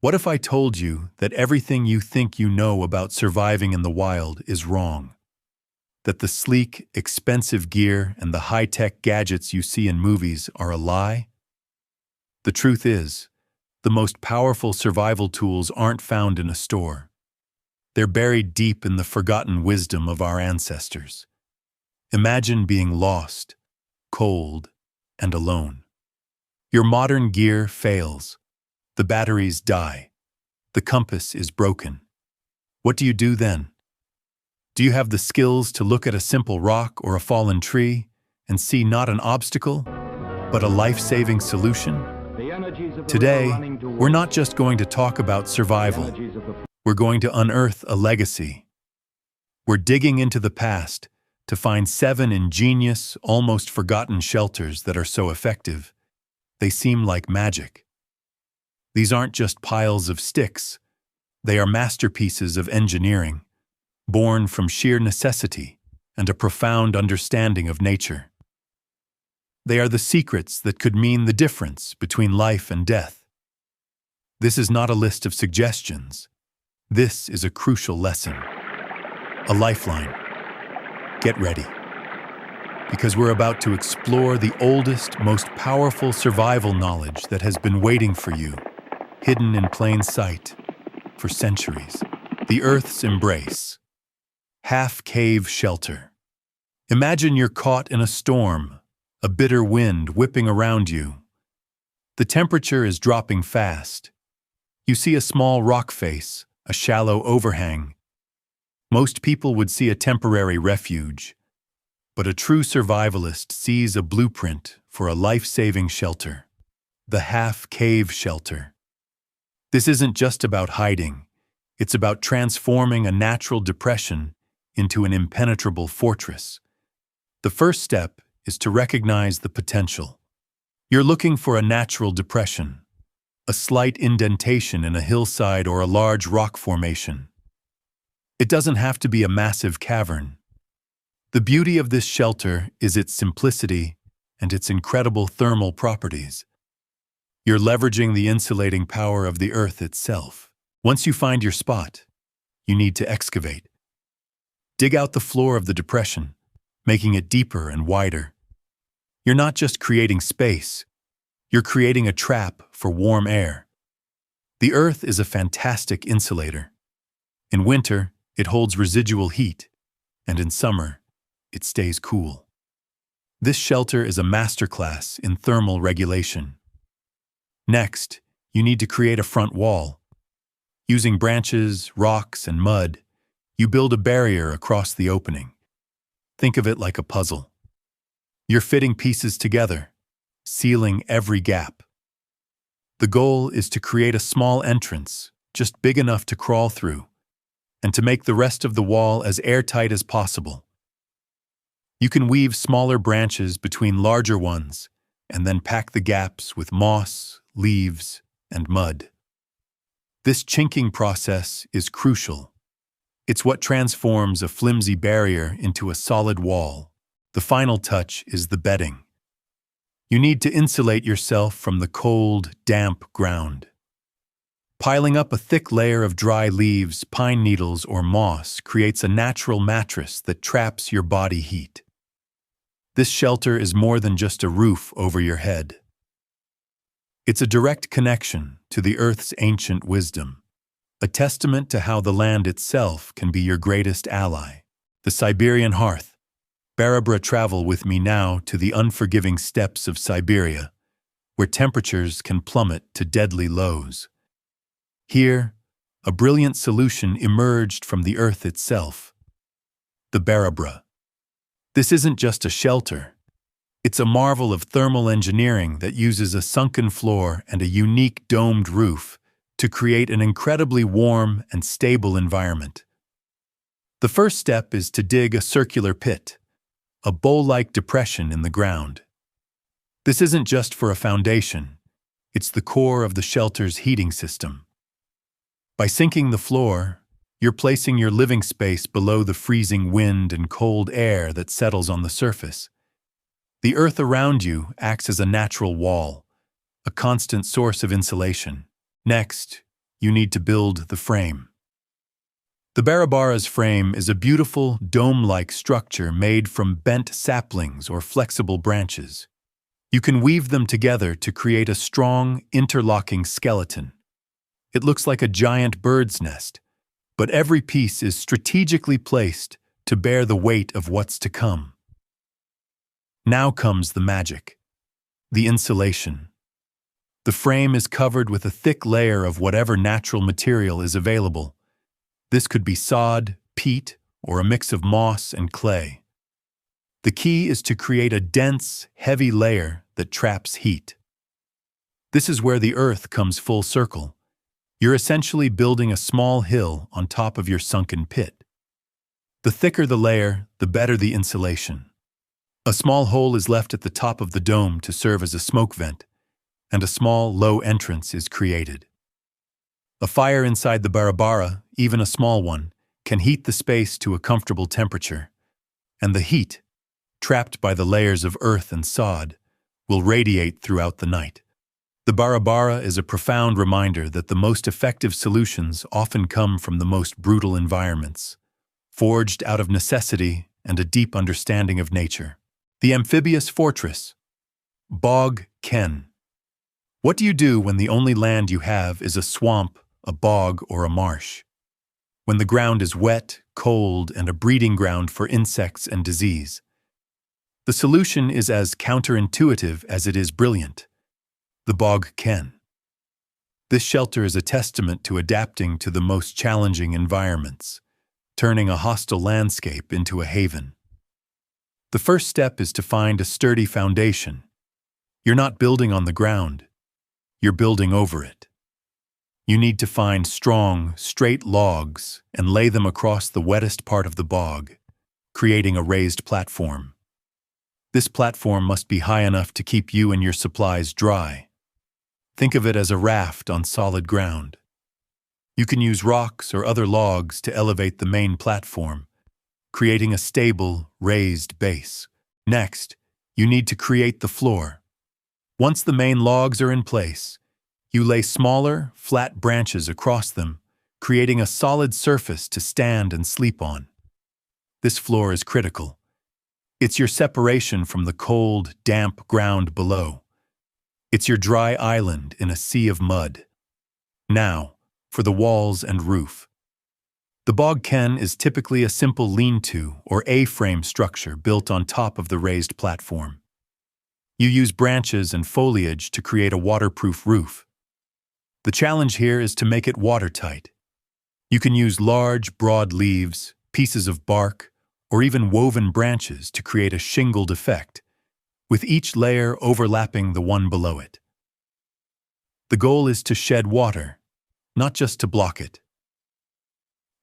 What if I told you that everything you think you know about surviving in the wild is wrong? That the sleek, expensive gear and the high-tech gadgets you see in movies are a lie? The truth is, the most powerful survival tools aren't found in a store. They're buried deep in the forgotten wisdom of our ancestors. Imagine being lost, cold, and alone. Your modern gear fails. The batteries die. The compass is broken. What do you do then? Do you have the skills to look at a simple rock or a fallen tree and see not an obstacle, but a life-saving solution? Today, we're not just going to talk about survival. We're going to unearth a legacy. We're digging into the past to find 7 ingenious, almost forgotten shelters that are so effective, they seem like magic. These aren't just piles of sticks. They are masterpieces of engineering, born from sheer necessity and a profound understanding of nature. They are the secrets that could mean the difference between life and death. This is not a list of suggestions. This is a crucial lesson, a lifeline. Get ready, because we're about to explore the oldest, most powerful survival knowledge that has been waiting for you, hidden in plain sight for centuries. The Earth's embrace. HalfCave Shelter. Imagine you're caught in a storm, a bitter wind whipping around you. The temperature is dropping fast. You see a small rock face, a shallow overhang. Most people would see a temporary refuge, but a true survivalist sees a blueprint for a life-saving shelter. The HalfCave Shelter. This isn't just about hiding. It's about transforming a natural depression into an impenetrable fortress. The first step is to recognize the potential. You're looking for a natural depression, a slight indentation in a hillside or a large rock formation. It doesn't have to be a massive cavern. The beauty of this shelter is its simplicity and its incredible thermal properties. You're leveraging the insulating power of the earth itself. Once you find your spot, you need to excavate. Dig out the floor of the depression, making it deeper and wider. You're not just creating space, you're creating a trap for warm air. The earth is a fantastic insulator. In winter, it holds residual heat, and in summer, it stays cool. This shelter is a masterclass in thermal regulation. Next, you need to create a front wall. Using branches, rocks, and mud, you build a barrier across the opening. Think of it like a puzzle. You're fitting pieces together, sealing every gap. The goal is to create a small entrance, just big enough to crawl through, and to make the rest of the wall as airtight as possible. You can weave smaller branches between larger ones, and then pack the gaps with moss, leaves, and mud. This chinking process is crucial. It's what transforms a flimsy barrier into a solid wall. The final touch is the bedding. You need to insulate yourself from the cold, damp ground. Piling up a thick layer of dry leaves, pine needles, or moss creates a natural mattress that traps your body heat. This shelter is more than just a roof over your head. It's a direct connection to the Earth's ancient wisdom, a testament to how the land itself can be your greatest ally. The Siberian hearth. Barabara, travel with me now to the unforgiving steppes of Siberia, where temperatures can plummet to deadly lows. Here, a brilliant solution emerged from the earth itself. The Barabara. This isn't just a shelter. It's a marvel of thermal engineering that uses a sunken floor and a unique domed roof to create an incredibly warm and stable environment. The first step is to dig a circular pit, a bowl-like depression in the ground. This isn't just for a foundation. It's the core of the shelter's heating system. By sinking the floor, you're placing your living space below the freezing wind and cold air that settles on the surface. The earth around you acts as a natural wall, a constant source of insulation. Next, you need to build the frame. The Barabara's frame is a beautiful, dome-like structure made from bent saplings or flexible branches. You can weave them together to create a strong, interlocking skeleton. It looks like a giant bird's nest, but every piece is strategically placed to bear the weight of what's to come. Now comes the magic: the insulation. The frame is covered with a thick layer of whatever natural material is available. This could be sod, peat, or a mix of moss and clay. The key is to create a dense, heavy layer that traps heat. This is where the earth comes full circle. You're essentially building a small hill on top of your sunken pit. The thicker the layer, the better the insulation. A small hole is left at the top of the dome to serve as a smoke vent, and a small, low entrance is created. A fire inside the Barabara, even a small one, can heat the space to a comfortable temperature, and the heat, trapped by the layers of earth and sod, will radiate throughout the night. The Barabara is a profound reminder that the most effective solutions often come from the most brutal environments, forged out of necessity and a deep understanding of nature. The Amphibious Fortress. Bog Ken. What do you do when the only land you have is a swamp, a bog, or a marsh? When the ground is wet, cold, and a breeding ground for insects and disease? The solution is as counterintuitive as it is brilliant: the Bog Ken. This shelter is a testament to adapting to the most challenging environments, turning a hostile landscape into a haven. The first step is to find a sturdy foundation. You're not building on the ground, you're building over it. You need to find strong, straight logs and lay them across the wettest part of the bog, creating a raised platform. This platform must be high enough to keep you and your supplies dry. Think of it as a raft on solid ground. You can use rocks or other logs to elevate the main platform, creating a stable, raised base. Next, you need to create the floor. Once the main logs are in place, you lay smaller, flat branches across them, creating a solid surface to stand and sleep on. This floor is critical. It's your separation from the cold, damp ground below. It's your dry island in a sea of mud. Now, for the walls and roof. The Bog Ken is typically a simple lean-to or A-frame structure built on top of the raised platform. You use branches and foliage to create a waterproof roof. The challenge here is to make it watertight. You can use large, broad leaves, pieces of bark, or even woven branches to create a shingled effect, with each layer overlapping the one below it. The goal is to shed water, not just to block it.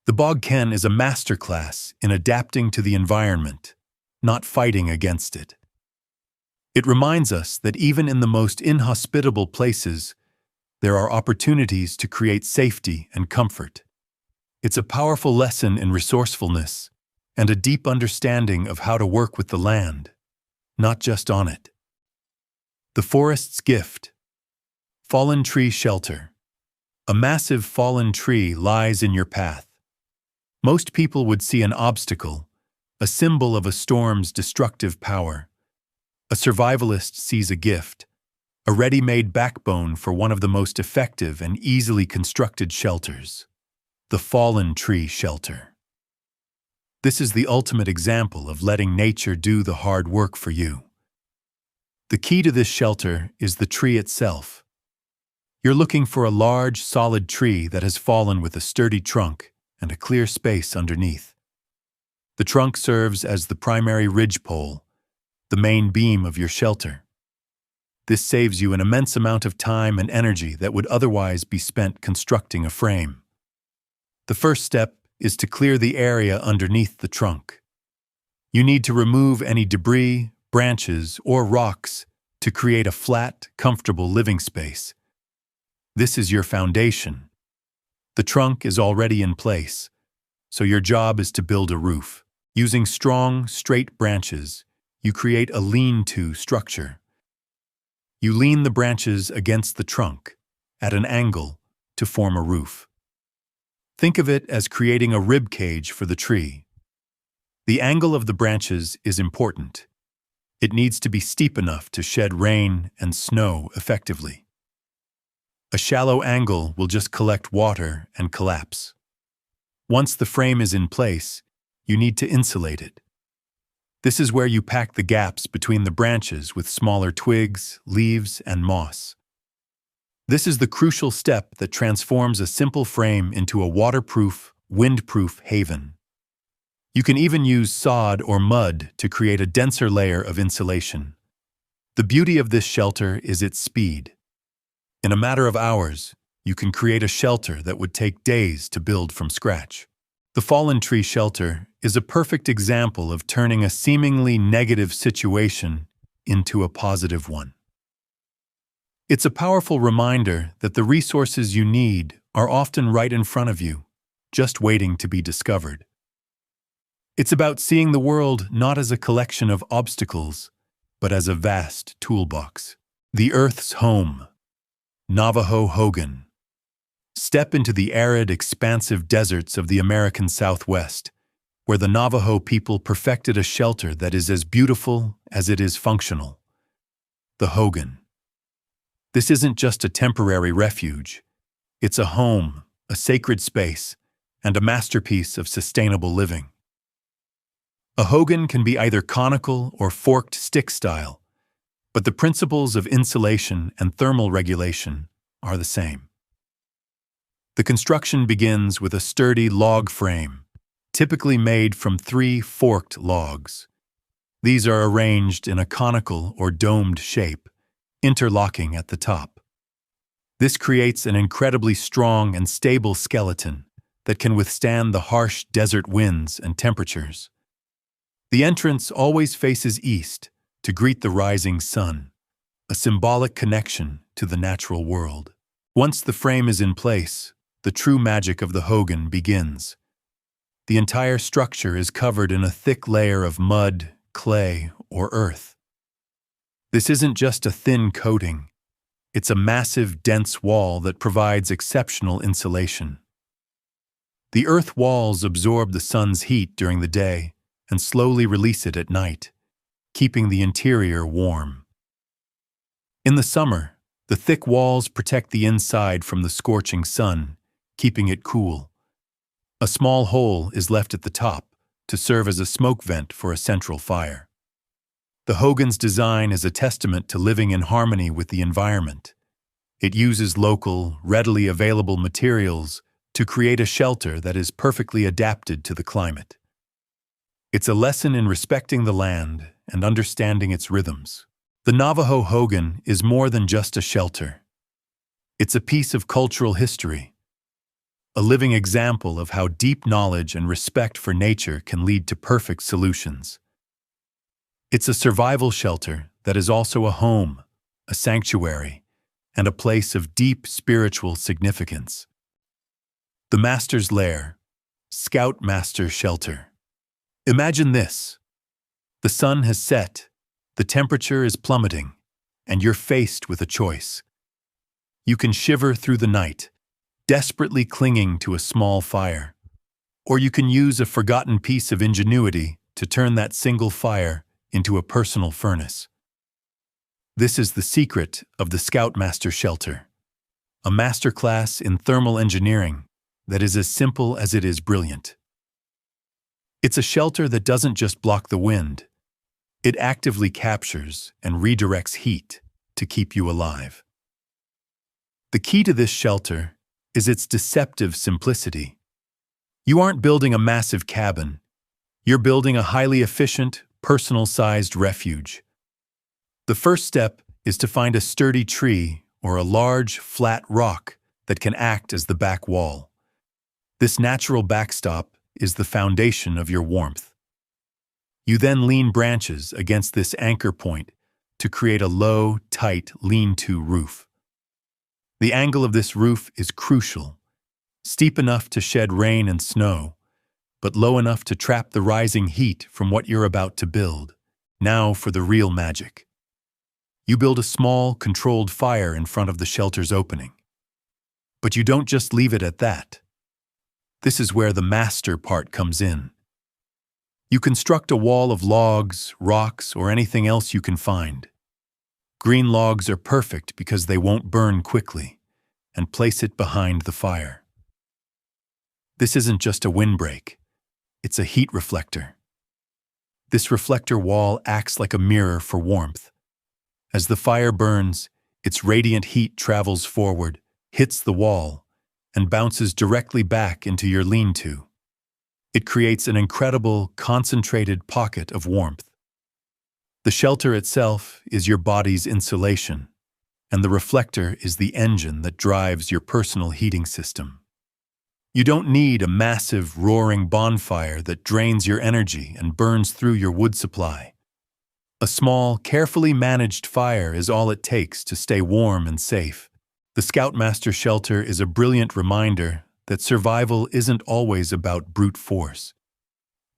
The Bog Ken is a masterclass in adapting to the environment, not fighting against it. It reminds us that even in the most inhospitable places, there are opportunities to create safety and comfort. It's a powerful lesson in resourcefulness and a deep understanding of how to work with the land, not just on it. The forest's gift. Fallen tree shelter. A massive fallen tree lies in your path. Most people would see an obstacle, a symbol of a storm's destructive power. A survivalist sees a gift, a ready-made backbone for one of the most effective and easily constructed shelters. The fallen tree shelter. This is the ultimate example of letting nature do the hard work for you. The key to this shelter is the tree itself. You're looking for a large, solid tree that has fallen with a sturdy trunk and a clear space underneath. The trunk serves as the primary ridgepole, the main beam of your shelter. This saves you an immense amount of time and energy that would otherwise be spent constructing a frame. The first step is to clear the area underneath the trunk. You need to remove any debris, branches, or rocks to create a flat, comfortable living space. This is your foundation. The trunk is already in place, so your job is to build a roof. Using strong, straight branches, you create a lean-to structure. You lean the branches against the trunk, at an angle, to form a roof. Think of it as creating a rib cage for the tree. The angle of the branches is important. It needs to be steep enough to shed rain and snow effectively. A shallow angle will just collect water and collapse. Once the frame is in place, you need to insulate it. This is where you pack the gaps between the branches with smaller twigs, leaves, and moss. This is the crucial step that transforms a simple frame into a waterproof, windproof haven. You can even use sod or mud to create a denser layer of insulation. The beauty of this shelter is its speed. In a matter of hours, you can create a shelter that would take days to build from scratch. The fallen tree shelter is a perfect example of turning a seemingly negative situation into a positive one. It's a powerful reminder that the resources you need are often right in front of you, just waiting to be discovered. It's about seeing the world not as a collection of obstacles, but as a vast toolbox. The Earth's home. Navajo Hogan. Step into the arid, expansive deserts of the American Southwest, where the Navajo people perfected a shelter that is as beautiful as it is functional. The Hogan. This isn't just a temporary refuge. It's a home, a sacred space, and a masterpiece of sustainable living. A Hogan can be either conical or forked stick style, but the principles of insulation and thermal regulation are the same. The construction begins with a sturdy log frame, typically made from 3 forked logs. These are arranged in a conical or domed shape, interlocking at the top. This creates an incredibly strong and stable skeleton that can withstand the harsh desert winds and temperatures. The entrance always faces east to greet the rising sun, a symbolic connection to the natural world. Once the frame is in place, the true magic of the Hogan begins. The entire structure is covered in a thick layer of mud, clay, or earth. This isn't just a thin coating. It's a massive, dense wall that provides exceptional insulation. The earth walls absorb the sun's heat during the day and slowly release it at night, keeping the interior warm. In the summer, the thick walls protect the inside from the scorching sun, keeping it cool. A small hole is left at the top to serve as a smoke vent for a central fire. The Hogan's design is a testament to living in harmony with the environment. It uses local, readily available materials to create a shelter that is perfectly adapted to the climate. It's a lesson in respecting the land and understanding its rhythms. The Navajo Hogan is more than just a shelter. It's a piece of cultural history, a living example of how deep knowledge and respect for nature can lead to perfect solutions. It's a survival shelter that is also a home, a sanctuary, and a place of deep spiritual significance. The Master's Lair, Scoutmaster Shelter. Imagine this. The sun has set, the temperature is plummeting, and you're faced with a choice. You can shiver through the night, desperately clinging to a small fire, or you can use a forgotten piece of ingenuity to turn that single fire into a personal furnace. This is the secret of the Scoutmaster Shelter, a masterclass in thermal engineering that is as simple as it is brilliant. It's a shelter that doesn't just block the wind. It actively captures and redirects heat to keep you alive. The key to this shelter is its deceptive simplicity. You aren't building a massive cabin. You're building a highly efficient, personal-sized refuge. The first step is to find a sturdy tree or a large, flat rock that can act as the back wall. This natural backstop is the foundation of your warmth. You then lean branches against this anchor point to create a low, tight, lean-to roof. The angle of this roof is crucial, steep enough to shed rain and snow, but low enough to trap the rising heat from what you're about to build. Now for the real magic. You build a small, controlled fire in front of the shelter's opening. But you don't just leave it at that. This is where the master part comes in. You construct a wall of logs, rocks, or anything else you can find. Green logs are perfect because they won't burn quickly, and place it behind the fire. This isn't just a windbreak, it's a heat reflector. This reflector wall acts like a mirror for warmth. As the fire burns, its radiant heat travels forward, hits the wall, and bounces directly back into your lean-to. It creates an incredible, concentrated pocket of warmth. The shelter itself is your body's insulation, and the reflector is the engine that drives your personal heating system. You don't need a massive, roaring bonfire that drains your energy and burns through your wood supply. A small, carefully managed fire is all it takes to stay warm and safe. The Scoutmaster shelter is a brilliant reminder that survival isn't always about brute force.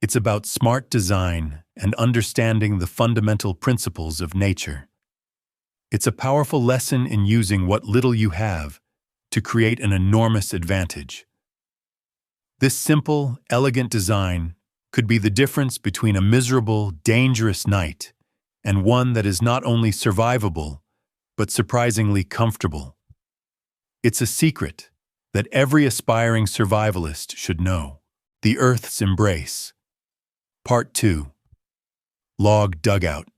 It's about smart design and understanding the fundamental principles of nature. It's a powerful lesson in using what little you have to create an enormous advantage. This simple, elegant design could be the difference between a miserable, dangerous night and one that is not only survivable, but surprisingly comfortable. It's a secret that every aspiring survivalist should know. The Earth's Embrace. Part 2. Log Dugout.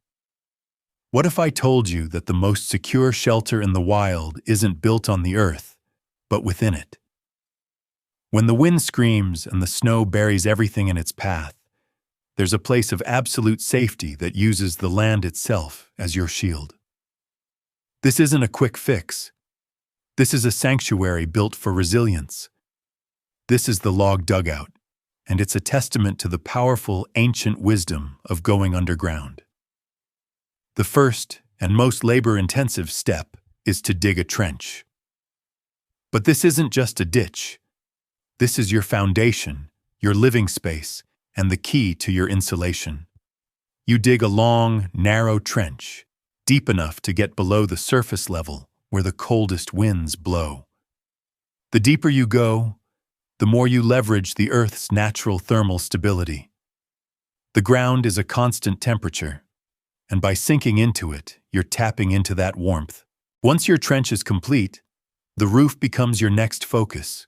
What if I told you that the most secure shelter in the wild isn't built on the earth, but within it? When the wind screams and the snow buries everything in its path, there's a place of absolute safety that uses the land itself as your shield. This isn't a quick fix. This is a sanctuary built for resilience. This is the Log Dugout, and it's a testament to the powerful ancient wisdom of going underground. The first and most labor-intensive step is to dig a trench. But this isn't just a ditch. This is your foundation, your living space, and the key to your insulation. You dig a long, narrow trench, deep enough to get below the surface level where the coldest winds blow. The deeper you go, the more you leverage the Earth's natural thermal stability. The ground is a constant temperature, and by sinking into it, you're tapping into that warmth. Once your trench is complete, the roof becomes your next focus.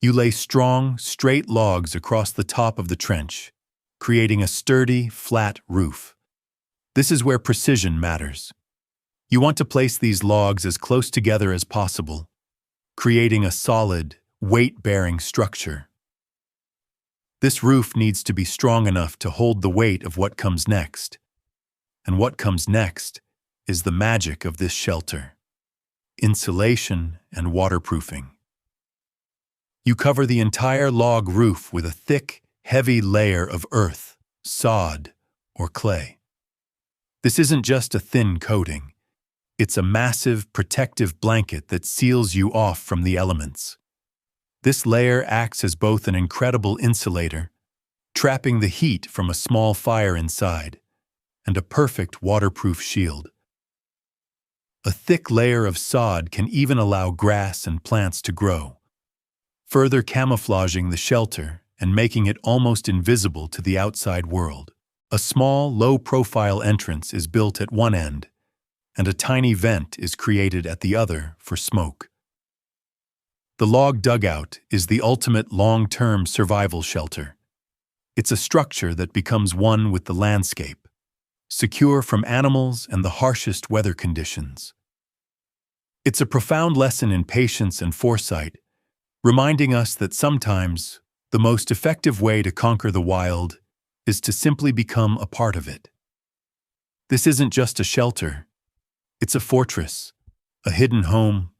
You lay strong, straight logs across the top of the trench, creating a sturdy, flat roof. This is where precision matters. You want to place these logs as close together as possible, creating a solid, weight-bearing structure. This roof needs to be strong enough to hold the weight of what comes next. And what comes next is the magic of this shelter: insulation and waterproofing. You cover the entire log roof with a thick, heavy layer of earth, sod, or clay. This isn't just a thin coating. It's a massive, protective blanket that seals you off from the elements. This layer acts as both an incredible insulator, trapping the heat from a small fire inside, and a perfect waterproof shield. A thick layer of sod can even allow grass and plants to grow, further camouflaging the shelter and making it almost invisible to the outside world. A small, low-profile entrance is built at one end, and a tiny vent is created at the other for smoke. The Log Dugout is the ultimate long-term survival shelter. It's a structure that becomes one with the landscape, secure from animals and the harshest weather conditions. It's a profound lesson in patience and foresight, reminding us that sometimes the most effective way to conquer the wild is to simply become a part of it. This isn't just a shelter. It's a fortress, a hidden home,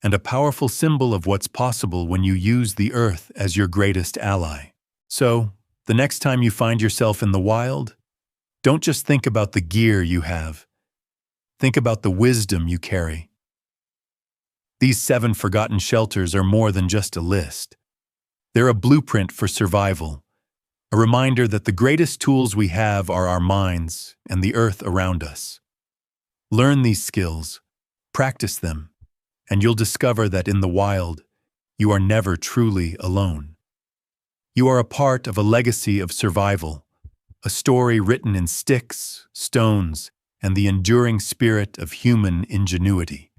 and a powerful symbol of what's possible when you use the earth as your greatest ally. So, the next time you find yourself in the wild, don't just think about the gear you have. Think about the wisdom you carry. These 7 forgotten shelters are more than just a list. They're a blueprint for survival, a reminder that the greatest tools we have are our minds and the earth around us. Learn these skills, practice them, and you'll discover that in the wild, you are never truly alone. You are a part of a legacy of survival, a story written in sticks, stones, and the enduring spirit of human ingenuity.